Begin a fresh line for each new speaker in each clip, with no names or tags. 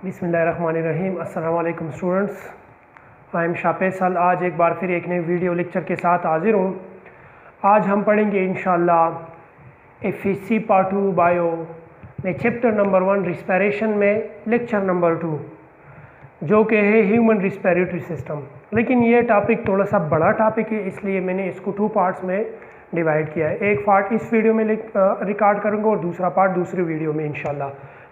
बिस्मिल्लाहिर्रहमानिर्रहीम। अस्सलाम वालेकुम स्टूडेंट्स, आई एम शापेसल। आज एक बार फिर एक नए वीडियो लेक्चर के साथ हाजिर हूँ। आज हम पढ़ेंगे इंशाअल्लाह एफएससी पार्ट 2 बायो में चैप्टर नंबर 1 रिस्पिरेशन में लेक्चर नंबर 2 जो कि है ह्यूमन रिस्पिरेटरी सिस्टम। लेकिन ये टॉपिक थोड़ा सा बड़ा टॉपिक है, इसलिए मैंने इसको 2 पार्ट्स में डिवाइड किया है। एक पार्ट इस वीडियो में रिकॉर्ड करूँगा और दूसरा पार्ट दूसरी वीडियो में इंशाल्लाह।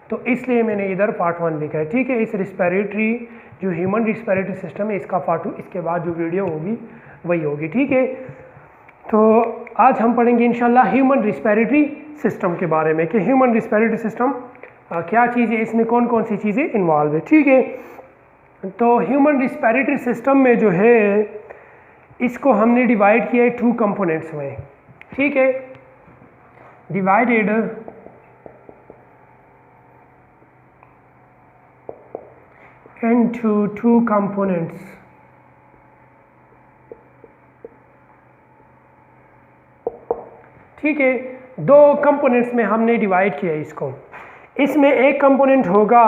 तो इसलिए मैंने इधर पार्ट 1 लिखा है, ठीक है। इस रिस्पिरेटरी जो ह्यूमन रिस्पिरेटरी सिस्टम है इसका पार्ट 2, इसके बाद जो वीडियो होगी वही होगी, ठीक है। तो आज हम पढ़ेंगे इंशाल्लाह ह्यूमन रिस्पिरेटरी सिस्टम के बारे में कि ह्यूमन रिस्पिरेटरी सिस्टम क्या चीज़ है, इसमें कौन कौन सी चीज़ें इन्वॉल्व है, ठीक है। तो ह्यूमन रिस्पिरेटरी सिस्टम में जो है इसको हमने डिवाइड किया है 2 कंपोनेंट्स में, ठीक है। डिवाइडेड into 2 components, ठीक है। 2 कंपोनेंट्स में हमने डिवाइड किया इसको। इसमें एक कंपोनेंट होगा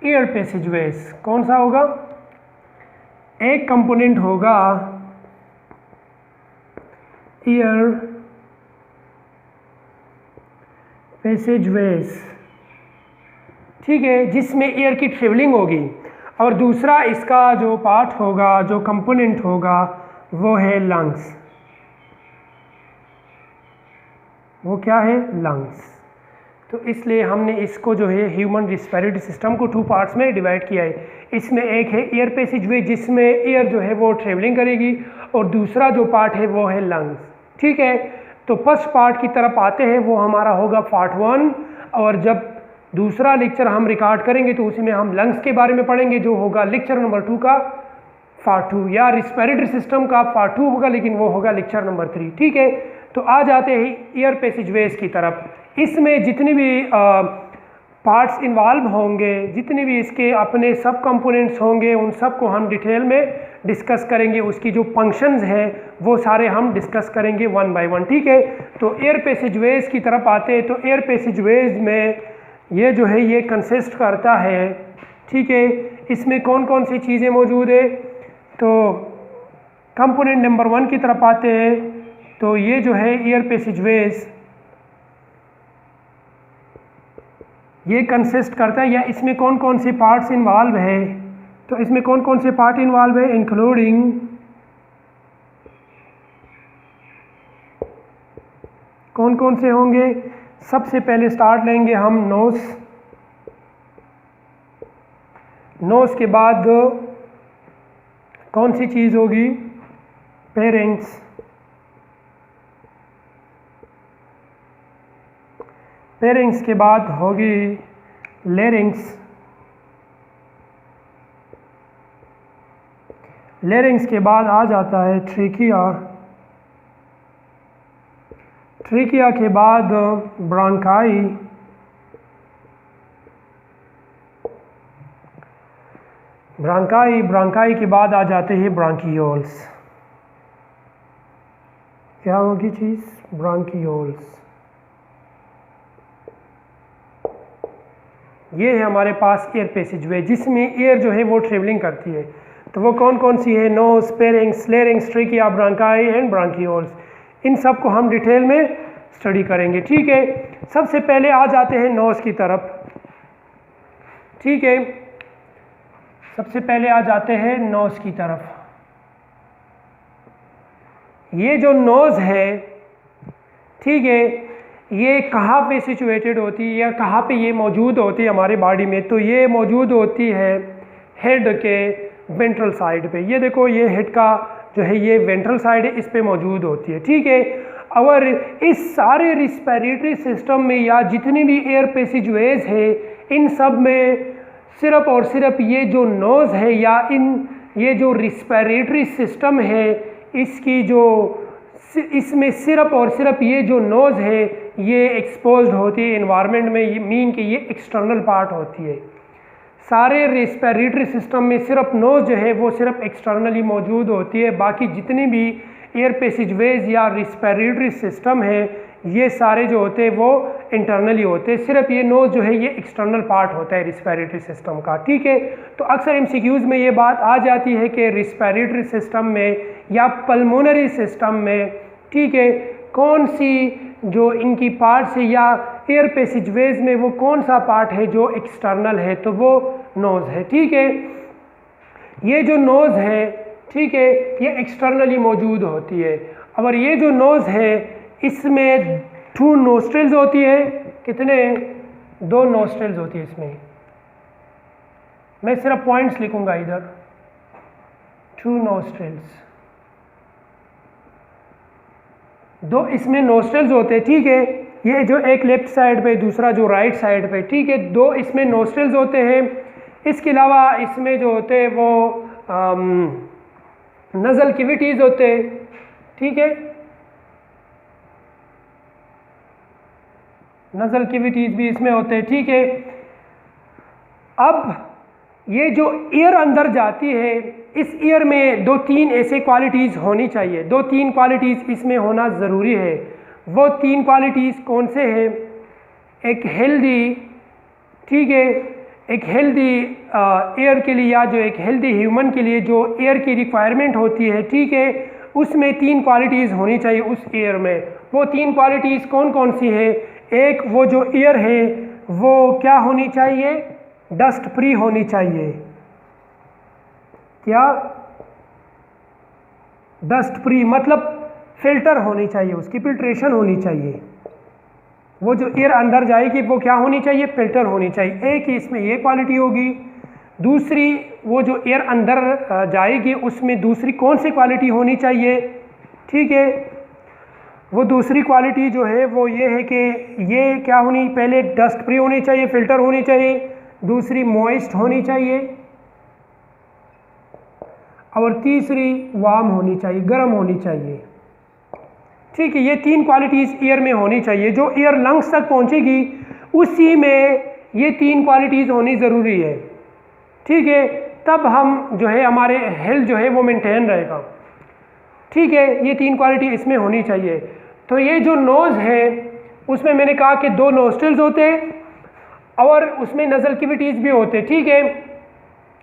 एयर पैसेजवेज। कौन सा होगा? एक कंपोनेंट होगा एयर पैसेजवेज, ठीक है, जिसमें एयर की ट्रेवलिंग होगी। और दूसरा इसका जो पार्ट होगा, जो कंपोनेंट होगा, वो है लंग्स। वो क्या है? लंग्स। तो इसलिए हमने इसको जो है ह्यूमन रिस्पिरेटरी सिस्टम को 2 पार्ट्स में डिवाइड किया है। इसमें एक है एयर पैसेजवे जिसमें एयर जो है वो ट्रेवलिंग करेगी, और दूसरा जो पार्ट है वो है लंग्स, ठीक है। तो फर्स्ट पार्ट की तरफ आते हैं, वो हमारा होगा पार्ट 1, और जब दूसरा लेक्चर हम रिकॉर्ड करेंगे तो उसी में हम लंग्स के बारे में पढ़ेंगे, जो होगा लेक्चर नंबर 2 का पार्ट 2, या रिस्पिरेटरी सिस्टम का पार्ट 2 होगा, लेकिन वो होगा लेक्चर नंबर 3, ठीक है। तो आ जाते हैं एयर पैसेजवेज की तरफ। इसमें जितने भी पार्ट्स इन्वॉल्व होंगे, जितने भी इसके अपने सब कंपोनेंट्स होंगे, उन सब को हम डिटेल में डिस्कस करेंगे। उसकी जो फंक्शंस हैं वो सारे हम डिस्कस करेंगे 1 बाय 1, ठीक है। तो एयर पैसेजवेज की तरफ आते हैं। तो एयर पैसेजवेज में ये जो है ये कंसिस्ट करता है, ठीक है। इसमें कौन कौन सी चीज़ें मौजूद है? तो कंपोनेंट नंबर 1 की तरफ आते हैं। तो ये जो है एयर पैसेजवेज, ये कंसिस्ट करता है, या इसमें कौन कौन से पार्ट्स इन्वॉल्व है? तो इसमें कौन कौन से पार्ट इन्वॉल्व है? इंक्लूडिंग कौन कौन से होंगे? सबसे पहले स्टार्ट लेंगे हम नोस। नोस के बाद कौन सी चीज़ होगी? फेरिंक्स। फेरिंक्स के बाद होगी लैरिंक्स। लैरिंक्स के बाद आ जाता है ट्रेकिया। ट्रेकिया के बाद ब्रोंकाई। ब्रोंकाई के बाद आ जाते हैं ब्रोंकियोल्स। क्या होगी चीज़? ब्रोंकियोल्स। ये है हमारे पास एयर पैसेजवे, जिसमें एयर जो है वो ट्रेवलिंग करती है। तो वो कौन कौन सी है? Nose, pharynx, larynx, trachea, bronchi and bronchioles. इन सब को हम डिटेल में स्टडी करेंगे, ठीक है। सबसे पहले आ जाते हैं नोज की तरफ, ठीक है। सबसे पहले आ जाते हैं नोज की तरफ। ये जो नोज है, ठीक है, ये कहाँ पे सिचुएटेड होती है या कहाँ पे ये मौजूद होती है हमारे बॉडी में? तो ये मौजूद होती है हेड के वेंट्रल साइड पे। ये देखो, ये हेड का जो है ये वेंट्रल साइड है, इस पे मौजूद होती है, ठीक है। और इस सारे रिस्पिरेटरी सिस्टम में या जितनी भी एयर पैसेजवेज है, इन सब में सिर्फ और सिर्फ ये जो नोज़ है या ये जो रिस्पिरेटरी सिस्टम है, इसकी जो इसमें सिर्फ और सिर्फ ये जो नोज़ है ये एक्सपोज्ड होती है एनवायरनमेंट में। ये मीन कि ये एक्सटर्नल पार्ट होती है। सारे रिस्पिरेटरी सिस्टम में सिर्फ नोज़ जो है वो सिर्फ एक्सटर्नली मौजूद होती है। बाकी जितनी भी एयर पैसेजवेज या रिस्पिरेटरी सिस्टम है ये सारे जो होते हैं वो इंटरनली होते हैं, सिर्फ ये नोज जो है ये एक्सटर्नल पार्ट होता है रिस्पिरेटरी सिस्टम का। ठीक है, तो अक्सर एमसीक्यूज में ये बात आ जाती है कि रिस्पिरेटरी सिस्टम में या पल्मोनरी सिस्टम में, ठीक है, कौन सी जो इनकी पार्ट्स है या एयर पैसेजवेज में वो कौन सा पार्ट है जो एक्सटर्नल है, तो वो नोज़ है। ठीक है, ये जो नोज़ है, ठीक है, ये एक्सटर्नली मौजूद होती है। और ये जो नोज़ है इसमें 2 नोस्ट्रिल्स होती है, कितने? 2 नोस्ट्रिल्स होती है इसमें। मैं सिर्फ पॉइंट्स लिखूंगा इधर, 2 नोस्ट्रिल्स, 2 इसमें नोस्ट्रिल्स होते हैं। ठीक है, ये जो एक लेफ्ट साइड पे, दूसरा जो राइट साइड पे, ठीक है, 2 इसमें नोस्ट्रिल्स होते हैं। इसके अलावा इसमें जो होते हैं वो नज़ल कैविटीज़ होते हैं। ठीक है, नज़ल कैविटीज़ भी इसमें होते हैं। ठीक है, अब ये जो एयर अंदर जाती है, इस एयर में 2-3 ऐसे क्वालिटीज़ होनी चाहिए, 2-3 क्वालिटीज़ इसमें होना ज़रूरी है। वो 3 क्वालिटीज़ कौन से हैं? एक हेल्दी, ठीक है, एक हेल्दी एयर के लिए या जो एक हेल्दी ह्यूमन के लिए जो एयर की रिक्वायरमेंट होती है, ठीक है, उसमें 3 क्वालिटीज़ होनी चाहिए उस एयर में। वो 3 क्वालिटीज़ कौन कौन सी है? एक, वो जो एयर है वो क्या होनी चाहिए? डस्ट फ्री होनी चाहिए। क्या? डस्ट फ्री मतलब फिल्टर होनी चाहिए, उसकी फिल्ट्रेशन होनी चाहिए। वो जो एयर अंदर जाएगी वो क्या होनी चाहिए? फिल्टर होनी चाहिए। एक इसमें ये क्वालिटी होगी। दूसरी, वो जो एयर अंदर जाएगी उसमें दूसरी कौन सी क्वालिटी होनी चाहिए? ठीक है, वो दूसरी क्वालिटी जो है वो ये है कि ये क्या होनी, पहले डस्ट फ्री होनी चाहिए, फिल्टर होनी चाहिए, दूसरी मॉइस्ट होनी चाहिए, और तीसरी वार्म होनी चाहिए, गर्म होनी चाहिए। ठीक है, ये 3 क्वालिटीज़ एयर में होनी चाहिए। जो एयर लंग्स तक पहुंचेगी उसी में ये 3 क्वालिटीज़ होनी ज़रूरी है। ठीक है, तब हम जो है हमारे हेल्थ जो है वो मेंटेन रहेगा। ठीक है, ये 3 क्वालिटी इसमें होनी चाहिए। तो ये जो नोज़ है उसमें मैंने कहा कि 2 नोस्ट्रिल्स होते हैं और उसमें नज़ल कैविटीज़ भी होते हैं। ठीक है,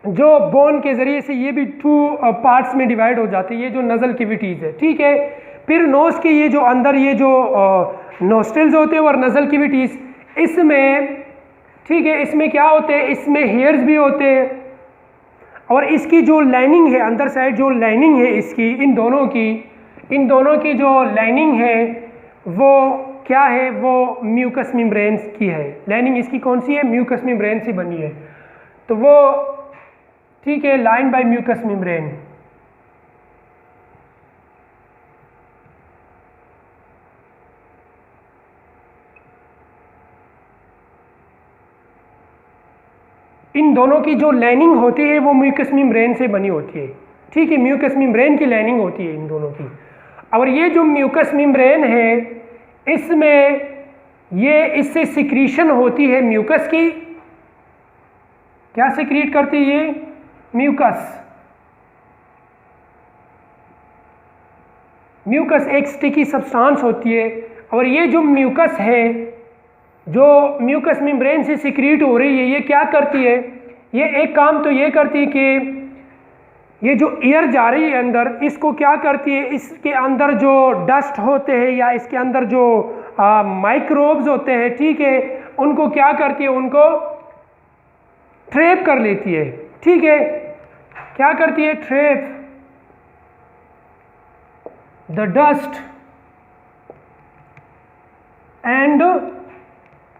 जो बोन के ज़रिए से ये भी 2 पार्ट्स में डिवाइड हो जाती है, ये जो नज़ल कैविटीज़ है। ठीक है, फिर नोज़ के ये जो अंदर ये जो नोस्ट्रिल्स होते हैं और नज़ल कैविटीज़, इसमें, ठीक है, इसमें क्या होते हैं? इसमें हेयर्स भी होते हैं और इसकी जो लाइनिंग है अंदर साइड, जो लाइनिंग है इसकी, इन दोनों की जो लाइनिंग है वो क्या है? वो म्यूकस मेम्ब्रेन की है। लाइनिंग इसकी कौन सी है? म्यूकस मेम्ब्रेन से बनी है। तो वो, ठीक है, लाइन बाय म्यूकस मेम्ब्रेन। इन दोनों की जो लाइनिंग होती है वो म्यूकस मेम्ब्रेन से बनी होती है। ठीक है, म्यूकस मेम्ब्रेन की लाइनिंग होती है इन दोनों की। और ये जो म्यूकस मेम्ब्रेन है इसमें ये इससे सिक्रीशन होती है म्यूकस की। क्या सिक्रीट करती है ये? म्यूकस। म्यूकस एक स्टिकी सब्सटेंस होती है और ये जो म्यूकस है जो म्यूकस मेम्ब्रेन से सिक्रीट हो रही है, ये क्या करती है? ये एक काम तो ये करती है कि ये जो एयर जा रही है अंदर, इसको क्या करती है? इसके अंदर जो डस्ट होते हैं या इसके अंदर जो माइक्रोब्स होते हैं, ठीक है, उनको क्या करती है? उनको ट्रैप कर लेती है। ठीक है, क्या करती है? Trap the dust and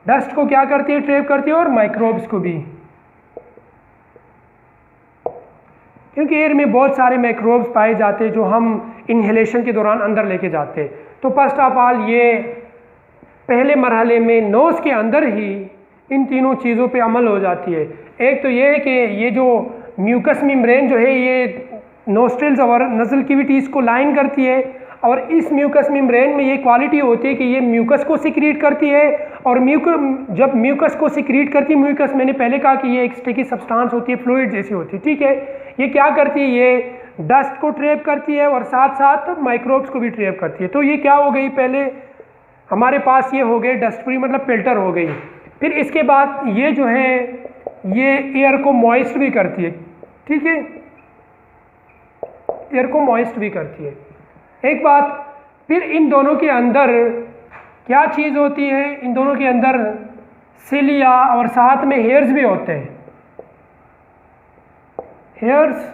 dust को क्या करती है? ट्रैप करती है, और माइक्रोब्स को भी, क्योंकि एयर में बहुत सारे माइक्रोब्स पाए जाते हैं जो हम इनहेलेशन के दौरान अंदर लेके जाते हैं। तो फर्स्ट ऑफ ऑल ये पहले मरहले में नोज़ के अंदर ही इन तीनों चीज़ों पे अमल हो जाती है। एक तो ये है कि ये जो म्यूकस मेम्ब्रेन जो है ये नोस्ट्रिल्स और नज़ल कैविटीज़ को लाइन करती है, और इस म्यूकस मेम्ब्रेन में ये क्वालिटी होती है कि ये म्यूकस को सिक्रीट करती है। और जब म्यूकस को सिक्रीट करती है, म्यूकस मैंने पहले कहा कि ये एक स्टिकी सब्सटेंस होती है, फ्लूइड जैसी होती है। ठीक है, ये क्या करती है? ये डस्ट को ट्रैप करती है और साथ साथ माइक्रोब्स को भी ट्रैप करती है। तो ये क्या हो गई? पहले हमारे पास ये हो गए डस्ट फ्री, मतलब फिल्टर हो गई। फिर इसके बाद ये जो है ये एयर को मॉइस्ट भी करती है, ठीक है, एयर को मॉइस्ट भी करती है। एक बात, फिर इन दोनों के अंदर क्या चीज़ होती है, इन दोनों के अंदर सिलिया और साथ में हेयर्स भी होते हैं, हेयर्स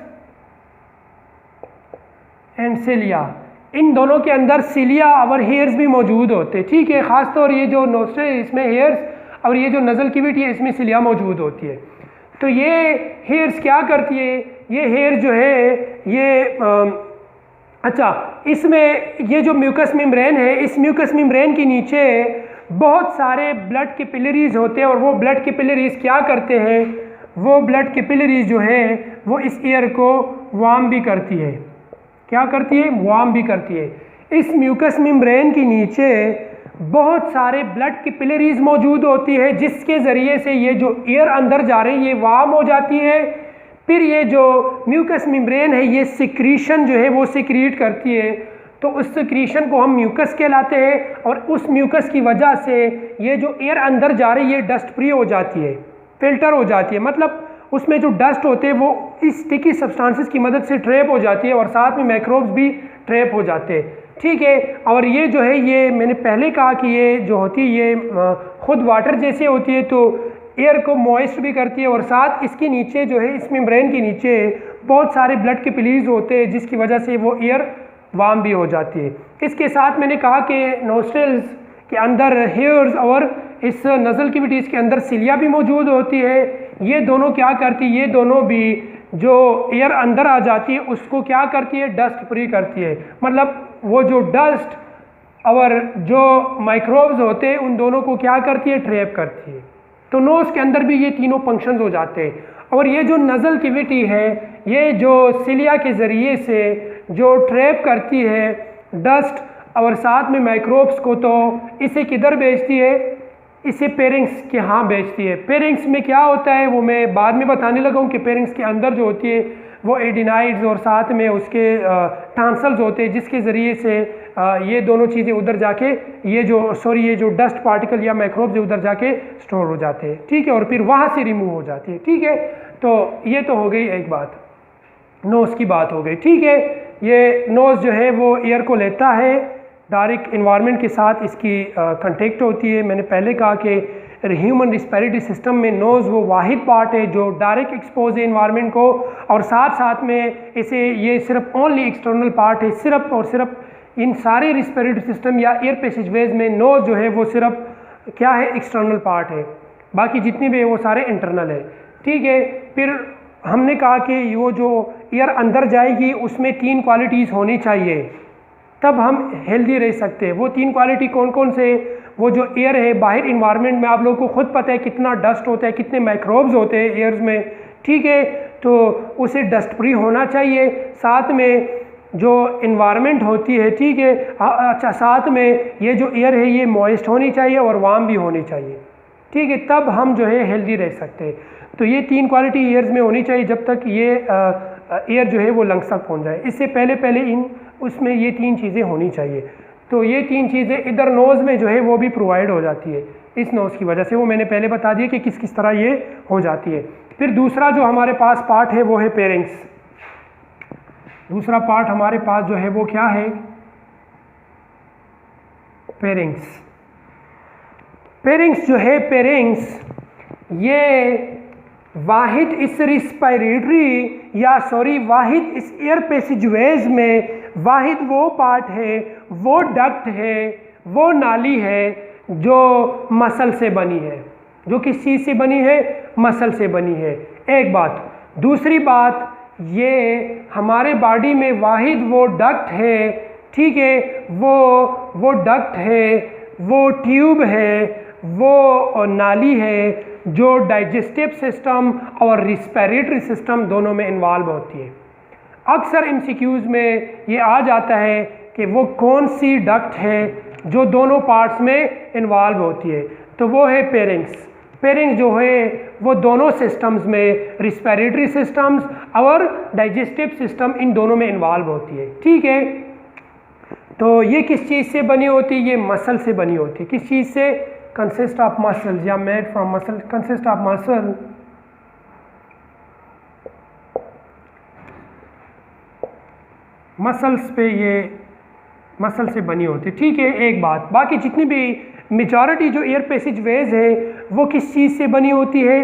एंड सिलिया, इन दोनों के अंदर सिलिया और हेयर्स भी मौजूद होते हैं, ठीक है। खासतौर ये जो नोस्ट्रल है इसमें हेयर्स और ये जो नज़ल कैविटी है इसमें सिलिया मौजूद होती है। तो ये हेयर्स क्या करती है, ये हेयर जो है ये अच्छा, इसमें ये जो म्यूकस मेम्ब्रेन है, इस म्यूकस मेम्ब्रेन के नीचे बहुत सारे ब्लड कैपिलरीज होते हैं और वो ब्लड कैपिलरीज क्या करते हैं, वो ब्लड कैपिलरीज जो है वो इस एयर को वार्म भी करती है, क्या करती है, वार्म भी करती है। इस म्यूकस मेम्ब्रेन के नीचे बहुत सारे ब्लड कैपिलरीज मौजूद होती है जिसके ज़रिए से ये जो एयर अंदर जा रही है ये वार्म हो जाती है। फिर ये जो म्यूकस मेम्ब्रेन है ये सिक्रीशन जो है वो सिक्रीट करती है, तो उस सिक्रीशन को हम म्यूकस कहलाते हैं और उस म्यूकस की वजह से ये जो एयर अंदर जा रही है डस्ट फ्री हो जाती है, फिल्टर हो जाती है, मतलब उसमें जो डस्ट होते हैं वो इस स्टिकी सब्सटेंसेस की मदद से ट्रैप हो जाती है और साथ में माइक्रोब्स भी ट्रैप हो जाते हैं, ठीक है। और ये जो है ये मैंने पहले कहा कि ये जो होती है ये खुद वाटर जैसे होती है, तो एयर को मॉइस्ट भी करती है और साथ इसके नीचे जो है इस मेम्ब्रेन के नीचे बहुत सारे ब्लड कैपिलरीज होते हैं जिसकी वजह से वो एयर वार्म भी हो जाती है। इसके साथ मैंने कहा कि नोस्ट्रल्स के अंदर हेयर्स और इस नज़ल कैविटीज़ के अंदर सिलिया भी मौजूद होती है। ये दोनों क्या करती है, ये दोनों भी जो एयर अंदर आ जाती है उसको क्या करती है, डस्ट फ्री करती है, मतलब वो जो डस्ट और जो माइक्रोब्स होते हैं उन दोनों को क्या करती है, ट्रैप करती है। तो नोज़ के अंदर भी ये तीनों फंक्शंस हो जाते हैं। और ये जो नज़ल कैविटी है ये जो सिलिया के ज़रिए से जो ट्रैप करती है डस्ट और साथ में माइक्रोब्स को, तो इसे किधर भेजती है, इसे पेरिंग्स के यहाँ भेजती है। पेरिंग्स में क्या होता है वो मैं बाद में बताने लगा हूँ कि पेरिंग्स के अंदर जो होती है वो एडिनाइड्स और साथ में उसके टांसल्स होते हैं जिसके ज़रिए से ये दोनों चीज़ें उधर जाके ये जो डस्ट पार्टिकल या माइक्रोब्स उधर जाके स्टोर हो जाते हैं, ठीक है, और फिर वहाँ से रिमूव हो जाती है, ठीक है। तो ये तो हो गई एक बात, नोज़ की बात हो गई, ठीक है। ये नोज़ जो है वो एयर को लेता है, डायरेक्ट इन्वायरमेंट के साथ इसकी कंटेक्ट होती है। मैंने पहले कहा कि ह्यूमन रिस्पिरेटरी सिस्टम में नोज़ वो वाहिद पार्ट है जो डायरेक्ट एक्सपोज है इन्वायरमेंट को, और साथ साथ में इसे ये सिर्फ ओनली एक्सटर्नल पार्ट है, सिर्फ और सिर्फ इन सारे रिस्पिरेटरी सिस्टम या एयर पैसेजवेज में नोज़ जो है वो सिर्फ क्या है, एक्सटर्नल पार्ट है, बाकी जितनी भी है वो सारे इंटरनल है, ठीक है। फिर हमने कहा कि वो जो एयर अंदर जाएगी उसमें 3 क्वालिटीज़ होनी चाहिए तब हम हेल्दी रह सकते हैं। वो 3 क्वालिटी कौन कौन से, वो जो एयर है बाहर इन्वायरमेंट में आप लोगों को खुद पता है कितना डस्ट होता है, कितने माइक्रोब्स होते हैं एयर्स में, ठीक है, तो उसे डस्ट फ्री होना चाहिए। साथ में जो इन्वायरमेंट होती है, ठीक है, अच्छा, साथ में ये जो एयर है ये मॉइस्ट होनी चाहिए और वार्म भी होनी चाहिए, ठीक है, तब हम जो है हेल्दी रह सकते हैं। तो ये 3 क्वालिटी एयर्स में होनी चाहिए जब तक ये एयर जो है वो लंग्स तक पहुँच जाए। इससे पहले इन उसमें ये 3 चीज़ें होनी चाहिए। तो ये 3 चीज़ें इधर नोज़ में जो है वो भी प्रोवाइड हो जाती है इस नोज़ की वजह से, वो मैंने पहले बता दिया कि किस किस तरह ये हो जाती है। फिर दूसरा जो हमारे पास पार्ट है वो है पेरिंग्स। दूसरा पार्ट हमारे पास जो है वो क्या है, पेरिंग्स। पेरिंग्स जो है, पेरिंग्स ये वाहिद इस रिस्पिरेटरी वाहिद इस एयर पैसेजवेज में वाहिद वो पार्ट है, वो डक्ट है, वो नाली है जो मसल से बनी है, जो किस चीज़ से बनी है, मसल से बनी है, एक बात। दूसरी बात, ये हमारे बॉडी में वाहिद वो डक्ट है, ठीक है, वो डक्ट है, वो ट्यूब है, वो नाली है जो डाइजेस्टिव सिस्टम और रिस्पिरेटरी सिस्टम दोनों में इन्वॉल्व होती है। अक्सर एमसीक्यूज़ में ये आ जाता है कि वो कौन सी डक्ट है जो दोनों पार्ट्स में इन्वॉल्व होती है, तो वो है पेरिंग्स। पेरिंग्स जो है वो दोनों सिस्टम्स में, रिस्पिरेटरी सिस्टम्स और डाइजेस्टिव सिस्टम, इन दोनों में इन्वॉल्व होती है, ठीक है। तो ये किस चीज़ से बनी होती है? ये मसल से बनी होती है। किस चीज़ से? कंसिस्ट ऑफ मसल्स या made from muscle, consist of muscle, muscles पे ये मसल से बनी होती है। ठीक है, एक बात। बाकी जितनी भी मेजॉरिटी जो एयर पैसेज वेज है वो किस चीज़ से बनी होती है?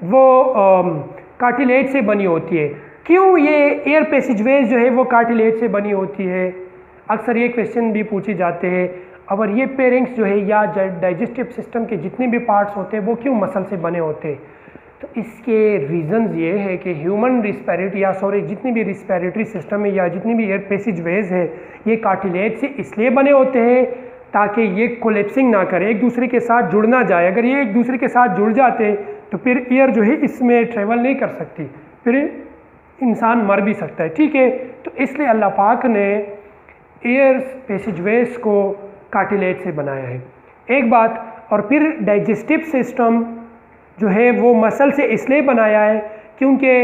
वो कार्टिलेज से बनी होती है। क्यों ये एयर पैसेज वेज जो है वो कार्टिलेज से बनी होती है? अक्सर ये क्वेश्चन भी पूछे जाते हैं। और ये पेरिंग्स जो है या डाइजेस्टिव सिस्टम के जितने भी पार्ट्स होते हैं वो क्यों मसल से बने होते हैं? तो इसके रीज़न्स ये है कि ह्यूमन जितनी भी रिस्पिरेटरी सिस्टम है या जितनी भी एयर पैसेज वेज है ये कार्टिलेज से इसलिए बने होते हैं ताकि ये कोलेप्सिंग ना करे, एक दूसरे के साथ जुड़ ना जाए। अगर ये एक दूसरे के साथ जुड़ जाते तो फिर एयर जो है इसमें ट्रेवल नहीं कर सकती, फिर इंसान मर भी सकता है। ठीक है, तो इसलिए अल्लाह पाक ने एयर पैसेजवेज को कार्टिलेज से बनाया है। एक बात। और फिर डाइजेस्टिव सिस्टम जो है वो मसल से इसलिए बनाया है क्योंकि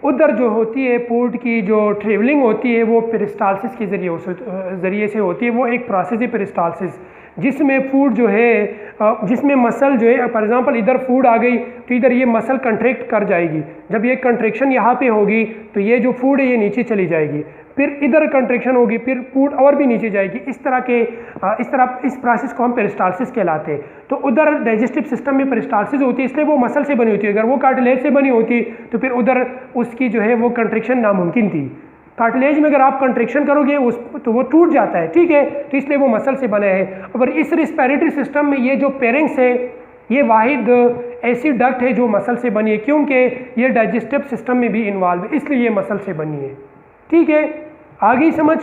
उधर जो होती है फूड की जो ट्रेवलिंग होती है वो पेरिस्टालसिस के ज़रिए से होती है। वो एक प्रोसेस है पेरिस्टालसिस, जिसमें फूड जो है जिसमें मसल जो है, फॉर एग्जांपल इधर फूड आ गई तो इधर ये मसल कंट्रैक्ट कर जाएगी। जब ये कंट्रैक्शन यहाँ पे होगी तो ये जो फूड है ये नीचे चली जाएगी, फिर इधर कंट्रैक्शन होगी, फिर फूड और भी नीचे जाएगी। इस प्रोसेस को हम पेरिस्टालसिस कहलाते हैं। तो उधर डाइजेस्टिव सिस्टम में पेरिस्टालसिस होती है, इसलिए वो मसल से बनी होती है। अगर वो कार्टिलेज से बनी होती तो फिर उधर उसकी जो है वो कंट्रैक्शन नामुमकिन थी। कार्टिलेज में अगर आप कंट्रैक्शन करोगे तो वो टूट जाता है। ठीक है, तो इसलिए वो मसल से बना है। और इस रिस्पिरेटरी सिस्टम में ये जो पेरिंग्स है ये वाहिद ऐसी डक्ट है जो मसल से बनी है, क्योंकि ये डाइजेस्टिव सिस्टम में भी इन्वॉल्व है, इसलिए ये मसल से बनी है। ठीक है, आगे समझ।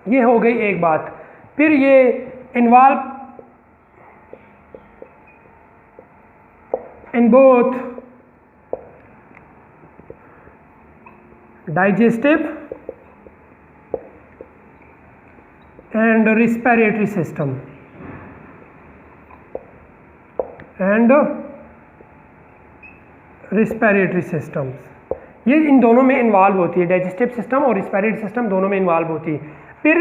ये हो गई एक बात। फिर ये involve in both digestive and respiratory system ये इन दोनों में इन्वॉल्व होती है। डाइजेस्टिव सिस्टम और रिस्पिरेटरी सिस्टम दोनों में इन्वॉल्व होती है। फिर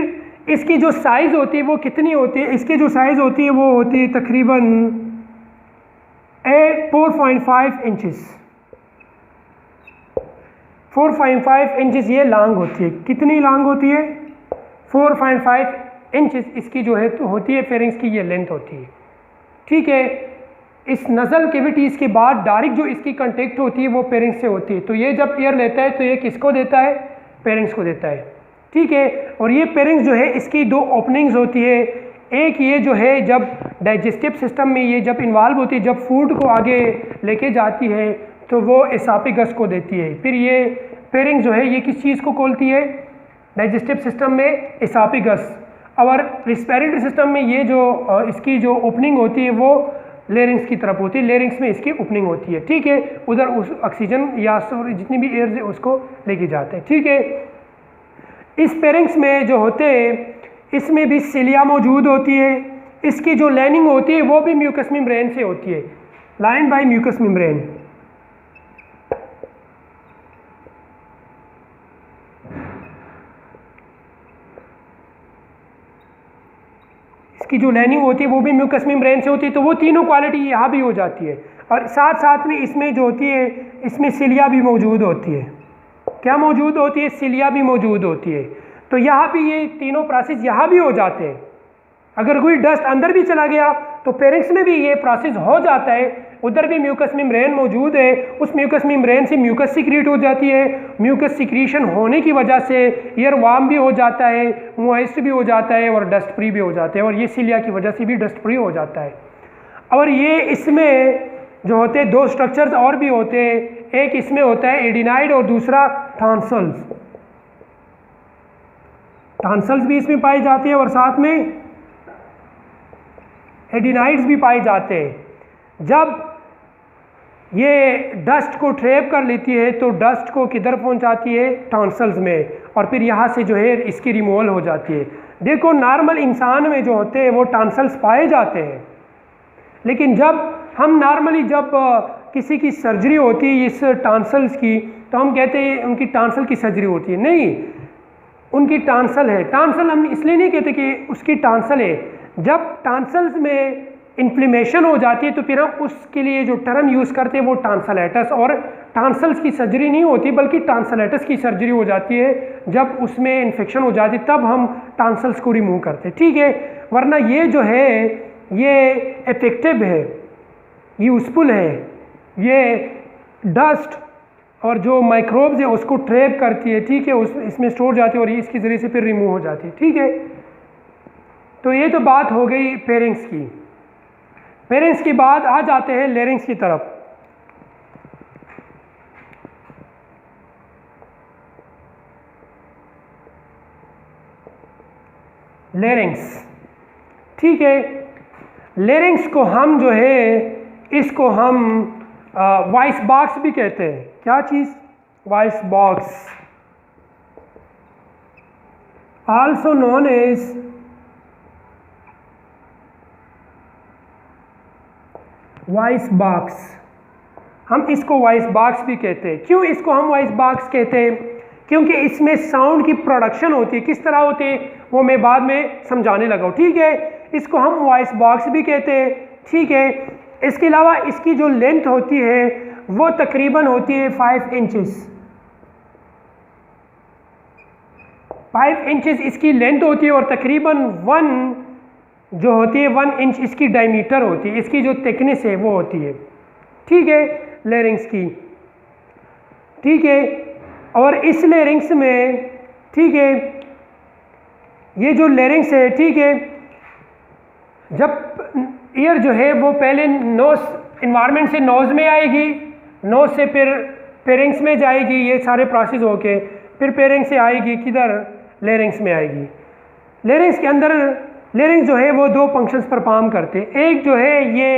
इसकी जो साइज़ होती है वो कितनी होती है? इसकी जो साइज़ होती है वो होती है तकरीबन 4.5 इंचेस। 4.5 इंचेस ये लॉन्ग होती है। कितनी लॉन्ग होती है? 4.5 इंचेस इसकी जो है तो होती है फेरिंग्स की ये लेंथ होती है। ठीक है, इस नज़ल कैविटीज़ के बाद डायरेक्ट जो इसकी कंटेक्ट होती है वो पेरिंग्स से होती है। तो ये जब एयर लेता है तो ये किसको देता है? पेरिंग्स को देता है। ठीक है, और ये पेरिंग्स जो है इसकी दो ओपनिंग्स होती है। एक ये जो है जब डाइजेस्टिव सिस्टम में ये जब इन्वॉल्व होती है, जब फूड को आगे लेके जाती है तो वो एसाफेगस को देती है। फिर ये पेरिंग जो है ये किस चीज़ को खोलती है? डाइजेस्टिव सिस्टम में एसाफेगस। और रिस्पिरेटरी सिस्टम में ये जो इसकी जो ओपनिंग होती है वो लेरिंग्स की तरफ होती है। लेरिंग्स में इसकी ओपनिंग होती है। ठीक है, उधर उस ऑक्सीजन या जितनी भी एयर है उसको लेके जाते हैं। ठीक है, इस पेरिंग्स में जो होते हैं इसमें भी सिलिया मौजूद होती है। इसकी जो लाइनिंग होती है वो भी म्यूकस मेम्ब्रेन से होती है, लाइन्ड बाय म्यूकस मेम्ब्रेन। इसकी जो लाइनिंग होती है वो भी म्यूकस मेम्ब्रेन से होती है। तो वो तीनों क्वालिटी यहाँ भी हो जाती है। और साथ साथ में इसमें जो होती है इसमें सिलिया भी मौजूद होती है। क्या मौजूद होती है? सिलिया भी मौजूद होती है। तो यहाँ भी ये तीनों प्रोसेस यहाँ भी हो जाते हैं। अगर कोई डस्ट अंदर भी चला गया तो पेरिंग्स में भी ये प्रोसेस हो जाता है। उधर भी म्यूकस मेम्ब्रेन मौजूद है, उस म्यूकस मेम्ब्रेन से म्यूकस सिक्रीट हो जाती है। म्यूकस सिक्रीशन होने की वजह से एयर वार्म भी हो जाता है, मॉइस्ट भी हो जाता है और डस्ट फ्री भी हो जाता है। और ये सिलिया की वजह से भी डस्ट फ्री हो जाता है। और ये इसमें जो होते हैं दो स्ट्रक्चर्स और भी होते हैं। एक इसमें होता है एडिनाइड और दूसरा टॉन्सल्स। टॉन्सल्स भी इसमें पाई जाती है और साथ में एडिनाइड्स भी पाए जाते हैं। जब ये डस्ट को ट्रैप कर लेती है तो डस्ट को किधर पहुंचाती है? टॉन्सल्स में। और फिर यहाँ से जो है इसकी रिमूवल हो जाती है। देखो नॉर्मल इंसान में जो होते हैं वो टॉन्सल्स पाए जाते हैं, लेकिन जब हम नॉर्मली जब किसी की सर्जरी होती है इस टॉन्सल्स की तो हम कहते हैं उनकी टॉन्सल की सर्जरी होती है। नहीं, उनकी टांसल है। टांसल हम इसलिए नहीं कहते कि उसकी टांसल है, जब टांसल्स में इन्फ्लेमेशन हो जाती है तो फिर हम उसके लिए जो टर्म यूज़ करते हैं वो टांसलाइटिस, और टांसल्स की सर्जरी नहीं होती बल्कि टांसलाइटिस की सर्जरी हो जाती है। जब उसमें इन्फेक्शन हो जाती है तब हम टांसल्स को रिमूव करते हैं, ठीक है। वरना ये जो है ये इफेक्टिव है, यूजफुल है, ये डस्ट और जो माइक्रोब्स है उसको ट्रैप करती है, ठीक है, उस इसमें स्टोर जाती है और इसके ज़रिए से फिर रिमूव हो जाती है, ठीक है। तो ये तो बात हो गई फेरिंग्स की। फेरिंग्स के बाद आ जाते हैं लेरिंग्स की तरफ। लेरिंग्स, ठीक है। लेरिंग्स को हम जो है इसको हम वॉइस बॉक्स भी कहते हैं। क्या चीज़? Voice box, also known as voice box. हम इसको वॉइस बॉक्स भी कहते हैं। क्यों इसको हम वॉइस बॉक्स कहते हैं? क्योंकि इसमें साउंड की प्रोडक्शन होती है। किस तरह होती है वो मैं बाद में समझाने लगा हूँ, ठीक है। इसको हम वॉइस बॉक्स भी कहते हैं, ठीक है। इसके अलावा इसकी जो लेंथ होती है वो तकरीबन होती है 5 इंचेस। 5 इंचेस इसकी लेंथ होती है और तकरीबन 1 जो होती है 1 इंच इसकी डायमीटर होती है, इसकी जो थिकनेस है वो होती है, ठीक है, लेरिंग्स की, ठीक है। और इस लेरिंग्स में, ठीक है, ये जो लेरिंग्स है, ठीक है, जब ईयर जो है वो पहले नोज इन्वायरमेंट से नोज में आएगी, नोज से फिर फेरिंग्स में जाएगी, ये सारे प्रोसेस होके फिर फेरिंग्स से आएगी किधर? लेरिंग्स में आएगी। लेरिंग्स के अंदर लेरिंग्स जो है वो 2 फंक्शंस परफॉर्म करते हैं। एक जो है ये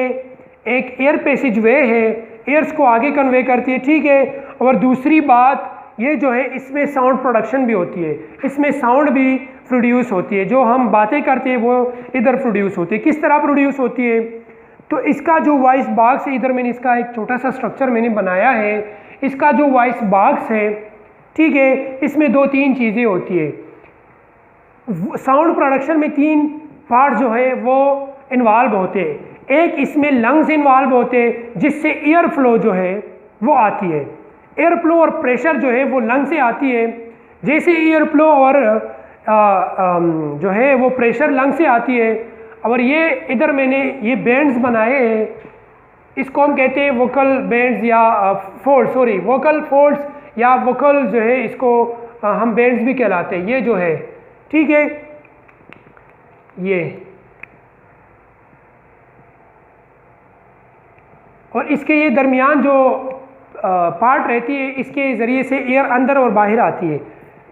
एक एयर पैसेज वे है, एयर्स को आगे कन्वे करती है, ठीक है। और दूसरी बात ये जो है इसमें साउंड प्रोडक्शन भी होती है, इसमें साउंड भी प्रोड्यूस होती है, जो हम बातें करते हैं वो इधर प्रोड्यूस होती है। किस तरह प्रोड्यूस होती है? तो इसका जो वॉइस बॉक्स है, इधर मैंने इसका एक छोटा सा स्ट्रक्चर मैंने बनाया है। इसका जो वॉइस बॉक्स है, ठीक है, इसमें 2-3 चीज़ें होती है। साउंड प्रोडक्शन में 3 पार्ट जो है वो इन्वॉल्व होते हैं। एक इसमें लंग्स इन्वॉल्व होते हैं जिससे एयर फ्लो जो है वो आती है। एयर फ्लो और प्रेशर जो है वो लंग से आती है। जैसे एयर फ्लो और जो है वो प्रेशर लंग से आती है। और ये इधर मैंने ये बैंड्स बनाए हैं, इसको हम कहते हैं वोकल बैंड्स या फोल्ड, सॉरी वोकल फोल्ड्स या वोकल जो है इसको हम बैंड्स भी कहलाते हैं। ये जो है, ठीक है, ये और इसके ये दरमियान जो पार्ट रहती है इसके ज़रिए से एयर अंदर और बाहर आती है।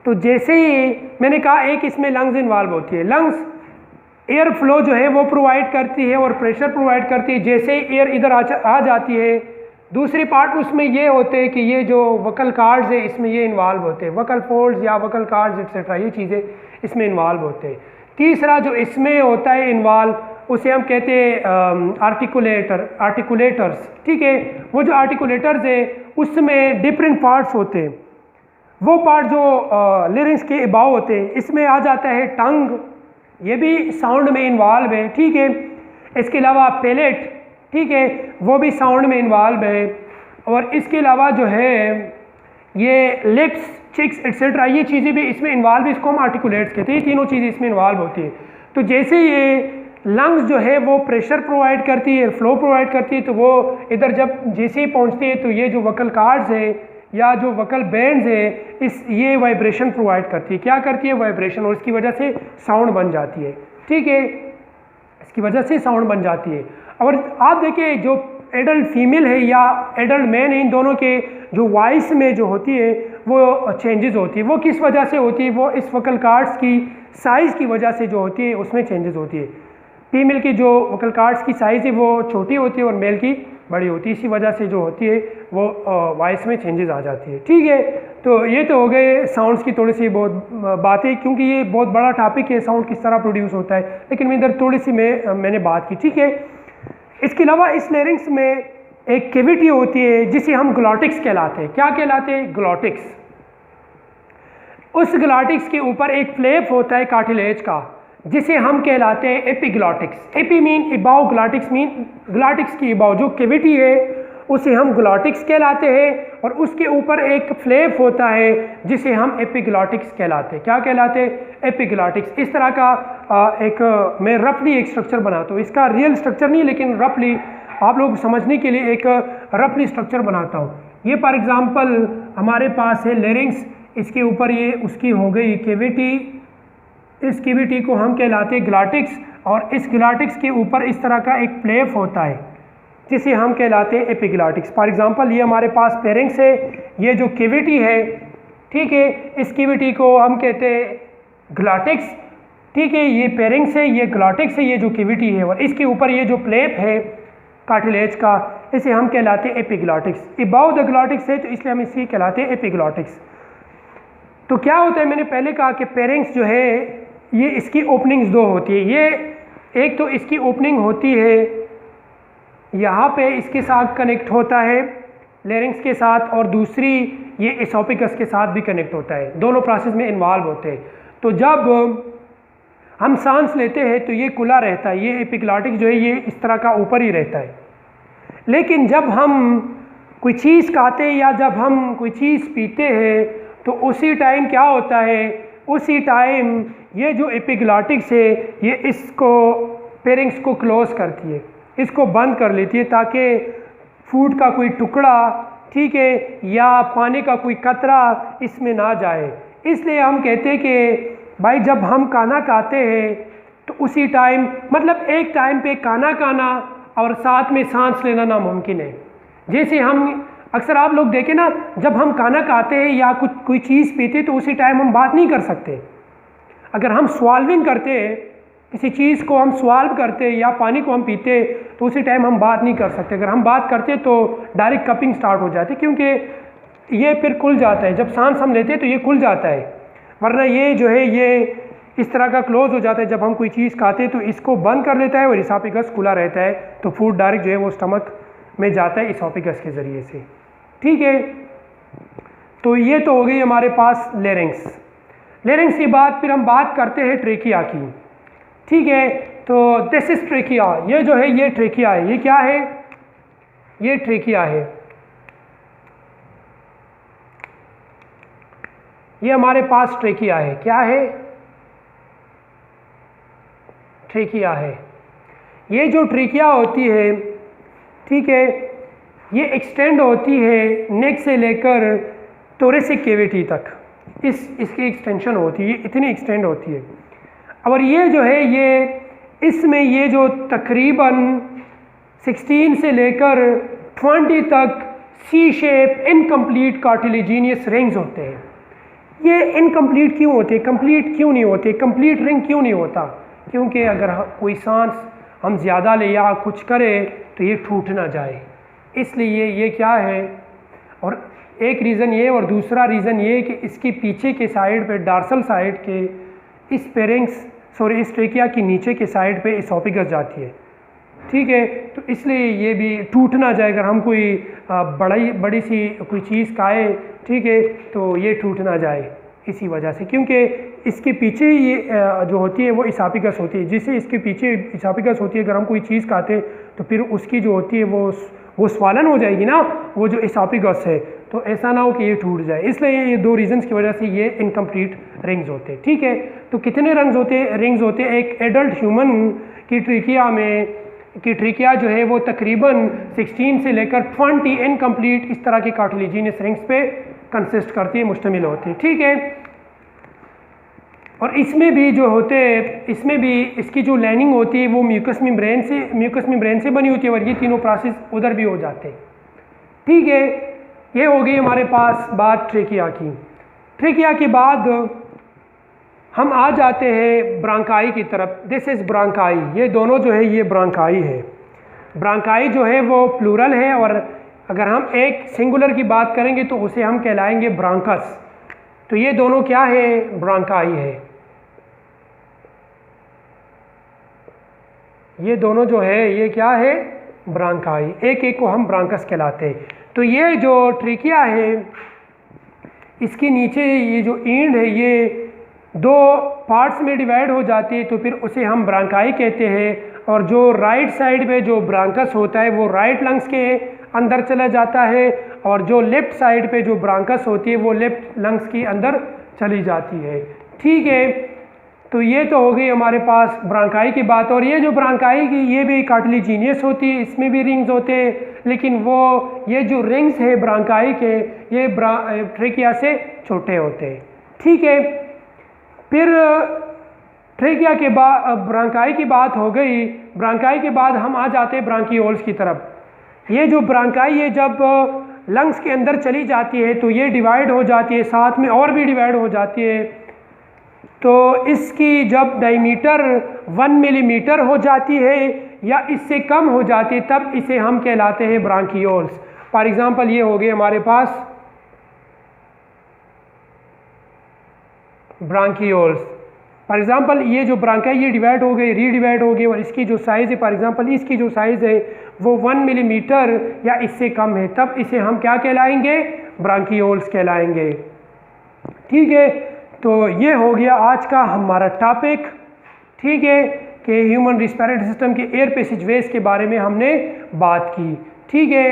तो जैसे ही मैंने कहा एक इसमें लंग्स इन्वॉल्व होती है। लंग्स एयर फ्लो जो है वो प्रोवाइड करती है और प्रेशर प्रोवाइड करती है। जैसे एयर इधर आ जाती है, दूसरी पार्ट उसमें ये होते हैं कि ये जो वोकल कार्ड्स है इसमें ये इन्वॉल्व होते हैं, वोकल फोल्ड्स या वोकल कार्ड्स एक्सेट्रा, ये चीज़ें इसमें इन्वॉल्व होते हैं। तीसरा जो इसमें होता है इन्वॉल्व, उसे हम कहते हैं आर्टिकुलेटर्स, ठीक है। वो जो आर्टिकुलेटर्स है उसमें डिफरेंट पार्ट्स होते हैं। वो पार्ट जो लिरिक्स के अबाव होते हैं, इसमें आ जाता है टंग, ये भी साउंड में इन्वॉल्व है, ठीक है। इसके अलावा पैलेट, ठीक है, वो भी साउंड में इन्वॉल्व है। और इसके अलावा जो है ये लिप्स, चिक्स एक्सेट्रा, ये चीज़ें भी इसमें इन्वॉल्व है। इसको हम आर्टिकुलेट्स कहते हैं। ये तीनों चीज़ें इसमें इन्वॉल्व होती है। तो जैसे ये लंग्स जो है वो प्रेशर प्रोवाइड करती है, फ्लो प्रोवाइड करती है, तो वो इधर जब जैसे ही पहुंचती है तो ये जो वोकल कार्ड्स है या जो वोकल बैंड्स है ये वाइब्रेशन प्रोवाइड करती है। क्या करती है? वाइब्रेशन, और इसकी वजह से साउंड बन जाती है, ठीक है, इसकी वजह से साउंड बन जाती है। और आप देखिए जो एडल्ट फीमेल है या एडल्ट मैन है, इन दोनों के जो वॉइस में जो होती है वो चेंजेस होती है। वो किस वजह से होती है? वो इस वोकल कार्ड्स की साइज़ की वजह से जो होती है उसमें चेंजेस होती है। फीमेल की जो वोकल कार्ड्स की साइज़ है वो छोटी होती है और मेल की बड़ी होती है। इसी वजह से जो होती है वो वॉइस में चेंजेस आ जाती है, ठीक है। तो ये तो हो गए साउंड्स की थोड़ी सी बहुत बातें, क्योंकि ये बहुत बड़ा टॉपिक है साउंड किस तरह प्रोड्यूस होता है, लेकिन मैं इधर थोड़ी सी मैंने बात की, ठीक है। इसके अलावा इस लेरिंग्स में एक कैविटी होती है जिसे हम ग्लॉटिक्स कहलाते हैं। क्या कहलाते हैं? ग्लॉटिक्स। उस ग्लॉटिक्स के ऊपर एक फ्लैप होता है कार्टिलेज का, जिसे हम कहलाते हैं epiglottis. Epi mean above, glottis mean glottis की अबाव, जो कैविटी है उसे हम ग्लॉटिक्स कहलाते हैं, और उसके ऊपर एक फ्लैप होता है जिसे हम एपिग्लॉटिक्स कहलाते हैं। क्या कहलाते हैं? एपिग्लॉटिक्स। इस तरह का मैं रफली एक स्ट्रक्चर बनाता हूँ, इसका रियल स्ट्रक्चर नहीं लेकिन रफली आप लोग समझने के लिए एक रफली स्ट्रक्चर बनाता हूँ। ये फॉर एग्जांपल हमारे पास है लेरिंग्स, इसके ऊपर ये उसकी हो गई कैविटी, इस कैविटी को हम कहलाते हैं ग्लॉटिक्स, और इस ग्लॉटिक्स के ऊपर इस तरह का एक फ्लैप होता है जिसे हम कहलाते हैं एपिग्लॉटिक्स। फॉर एग्जांपल ये हमारे पास फेरिंग्स है, ये जो कैविटी है, ठीक है, इस कैविटी को हम कहते हैं ग्लॉटिक्स, ठीक है, ये फेरिंग्स है, ये ग्लॉटिक्स है, ये जो कैविटी है, और इसके ऊपर ये जो फ्लैप है कार्टिलेज का, इसे हम कहलाते हैं एपिग्लॉटिक्स। अबाव द ग्लॉटिक्स है तो इसलिए हम इसे कहलाते हैं एपिग्लॉटिक्स। तो क्या होता है, मैंने पहले कहा कि फेरिंग्स जो है ये इसकी ओपनिंग्स दो होती है। ये एक तो इसकी ओपनिंग होती है यहाँ पे, इसके साथ कनेक्ट होता है लेरिंग्स के साथ, और दूसरी ये एसोफेगस के साथ भी कनेक्ट होता है, दोनों प्रोसेस में इन्वॉल्व होते हैं। तो जब हम सांस लेते हैं तो ये खुला रहता है, ये एपिग्लॉटिक्स जो है ये इस तरह का ऊपर ही रहता है। लेकिन जब हम कोई चीज़ खाते हैं या जब हम कोई चीज़ पीते हैं तो उसी टाइम क्या होता है, उसी टाइम ये जो एपिग्लॉटिक्स है ये इसको फेरिंग्स को क्लोज करती है, इसको बंद कर लेती है ताकि फूड का कोई टुकड़ा, ठीक है, या पानी का कोई कतरा इसमें ना जाए। इसलिए हम कहते हैं कि भाई जब हम खाना खाते हैं तो उसी टाइम, मतलब एक टाइम पे खाना खाना और साथ में सांस लेना नामुमकिन है। जैसे हम अक्सर आप लोग देखें ना, जब हम खाना खाते हैं या कुछ कोई चीज़ पीते तो उसी टाइम हम बात नहीं कर सकते। अगर हम स्वाल्विंग करते हैं, किसी चीज़ को हम स्वाल्व करते या पानी को हम पीते तो उसी टाइम हम बात नहीं कर सकते। अगर हम बात करते तो डायरेक्ट कपिंग स्टार्ट हो जाती, क्योंकि ये फिर खुल जाता है, जब सांस हम लेते हैं तो ये खुल जाता है, वरना ये जो है ये इस तरह का क्लोज हो जाता है। जब हम कोई चीज़ खाते हैं तो इसको बंद कर लेता है और इसोफेगस खुला रहता है, तो फूड डायरेक्ट जो है वो स्टमक में जाता है इसोफेगस के ज़रिए से, ठीक है। तो ये तो हो गई हमारे पास लेरिंग्स। लेरिंग्स के बाद फिर हम बात करते हैं ट्रेकिया की, ठीक है। तो दिस इज ट्रेकिया, ये जो है ये ट्रेकिया है। ये क्या है? ये ट्रेकिया है। ये हमारे पास ट्रेकिया है। क्या है? ट्रेकिया है। ये जो ट्रेकिया होती है, ठीक है, ये एक्सटेंड होती है नेक से लेकर थोरेसिक कैविटी तक, इसकी एक्सटेंशन होती है, इतनी एक्सटेंड होती है। और ये जो है ये इसमें ये जो तकरीबन 16 से लेकर 20 तक सी शेप इनकम्प्लीट कार्टिलेजिनियस रिंग्स होते हैं। ये इनकम्प्लीट क्यों होते हैं? कंप्लीट क्यों नहीं होते? कंप्लीट रिंग क्यों नहीं होता? क्योंकि अगर कोई सांस हम ज़्यादा ले या कुछ करें तो ये टूट ना जाए, इसलिए ये क्या है। और एक रीज़न ये, और दूसरा रीज़न ये कि इसके पीछे के साइड पे, डार्सल साइड के इस फेरिंग्स इस ट्रेकिया की नीचे के साइड पे इसोफेगस जाती है, ठीक है। तो इसलिए ये भी टूट ना जाए। अगर हम कोई बड़ी सी कोई चीज़ खाए, ठीक है, तो ये टूट ना जाए इसी वजह से, क्योंकि इसके पीछे ये जो होती है वो इसोफेगस होती है। जिससे इसके पीछे इसोफेगस होती है, अगर हम कोई चीज़ खाते हैं तो फिर उसकी जो होती है वो स्वालन हो जाएगी ना, वो जो इसोफेगस है, तो ऐसा ना हो कि ये टूट जाए। इसलिए ये दो रीजंस की वजह से ये इनकम्प्लीट रिंग्स होते हैं, ठीक है। तो कितने रिंग्स होते हैं? एक एडल्ट ह्यूमन की ट्रेकिया जो है वो तकरीबन 16 से लेकर 20 इनकम्प्लीट इस तरह के कार्टिलेजिनियस रिंग्स पे कंसिस्ट करती है, मुश्तमिल होती है, ठीक है। और इसमें भी जो होते हैं, इसमें भी इसकी जो लाइनिंग होती है वो म्यूकस मेम्ब्रेन से बनी होती है, और ये तीनों प्रोसेस उधर भी हो जाते हैं, ठीक है। ये हो गई हमारे पास बात ट्रेकिया की। ट्रेकिया के बाद हम आ जाते हैं ब्रांकाई की तरफ। This is bronchi. ये दोनों जो है ये ब्रांकाई है। ब्रांकाई जो है वो प्लूरल है, और अगर हम एक सिंगुलर की बात करेंगे तो उसे हम कहलाएंगे ब्रांकस। तो ये दोनों क्या है? ब्रांकाई है। ये दोनों जो है ये क्या है? ब्रांकाई। एक एक को हम ब्रांकस कहलाते हैं। तो ये जो ट्रेकिया है इसके नीचे ये जो एंड है ये दो पार्ट्स में डिवाइड हो जाती है, तो फिर उसे हम ब्रांकाई कहते हैं। और जो राइट साइड में जो ब्रांकस होता है वो राइट लंग्स के अंदर चला जाता है, और जो लेफ्ट साइड पे जो ब्रांकस होती है वो लेफ्ट लंग्स के अंदर चली जाती है। ठीक है, तो ये तो हो गई हमारे पास ब्रांकाई की बात। और ये जो ब्रांकाई की ये भी कार्टिलेजिनियस होती है, इसमें भी रिंग्स होते हैं, लेकिन वो ये जो रिंग्स है ब्रांकाई के ये ट्रेकिया से छोटे होते हैं। ठीक है, फिर ट्रेकिया के बाद ब्रांकाई की बात हो गई। ब्रांकाई के बाद हम आ जाते हैं ब्रांकियोल्स की तरफ। ये जो ब्रांकाई है जब लंग्स के अंदर चली जाती है तो ये डिवाइड हो जाती है, साथ में और भी डिवाइड हो जाती है। तो इसकी जब डायमीटर 1 मिलीमीटर हो जाती है या इससे कम हो जाती है तब इसे हम कहलाते हैं ब्रांकियोल्स। फॉर एग्जांपल ये हो गए हमारे पास ब्रांकियोल्स। फॉर एग्जांपल ये जो ब्रांकाई ये डिवाइड हो गई, रीडिवाइड हो गई, और इसकी जो साइज़ है फॉर एग्जांपल इसकी जो साइज़ है वो 1 मिलीमीटर या इससे कम है, तब इसे हम क्या कहलाएंगे? ब्रांकियोल्स कहलाएंगे। ठीक है, तो ये हो गया आज का हमारा टॉपिक। ठीक है, कि ह्यूमन रिस्पिरेटरी सिस्टम के एयर पैसेज वेज के बारे में हमने बात की। ठीक है,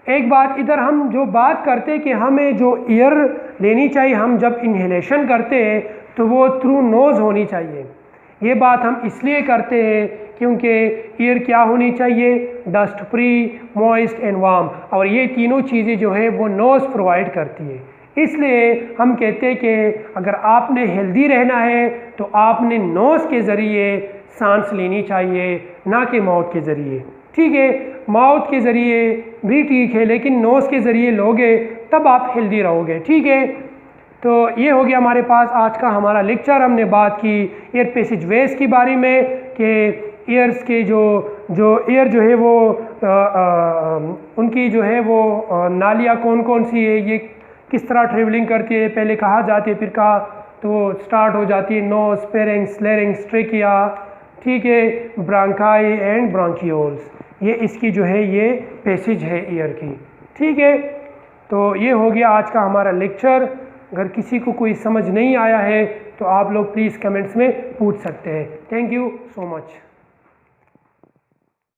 एक बात इधर हम जो बात करते हैं कि हमें जो एयर लेनी चाहिए हम जब इन्हेलेशन करते हैं तो वो थ्रू नोज़ होनी चाहिए। ये बात हम इसलिए करते हैं क्योंकि एयर क्या होनी चाहिए? Dust free, moist and warm, और ये तीनों चीज़ें जो है वो नोज़ प्रोवाइड करती है। इसलिए हम कहते हैं कि अगर आपने हेल्दी रहना है तो आपने नोज़ के ज़रिए सांस लेनी चाहिए, ना कि माउथ के ज़रिए। ठीक है, माउथ के ज़रिए भी ठीक है, लेकिन नोज़ के ज़रिए लोगे तब आप हेल्दी रहोगे। ठीक है, तो ये हो गया हमारे पास आज का हमारा लेक्चर। हमने बात की एयर पैसेज वेज के बारे में कि एयर्स के जो एयर जो है वो उनकी जो है वो नालियाँ कौन कौन सी है, ये किस तरह ट्रेवलिंग करती है, पहले कहाँ जाती है फिर कहाँ, तो स्टार्ट हो जाती है नोज, फेरिंक्स, लैरिंक्स, ट्रेकिया। ठीक है, ब्रांकाई एंड ब्रांकियोल्स, ये इसकी जो है ये पैसेज है एयर की। ठीक है, तो ये हो गया आज का हमारा लेक्चर। अगर किसी को कोई समझ नहीं आया है तो आप लोग प्लीज़ कमेंट्स में पूछ सकते हैं। Thank you so much.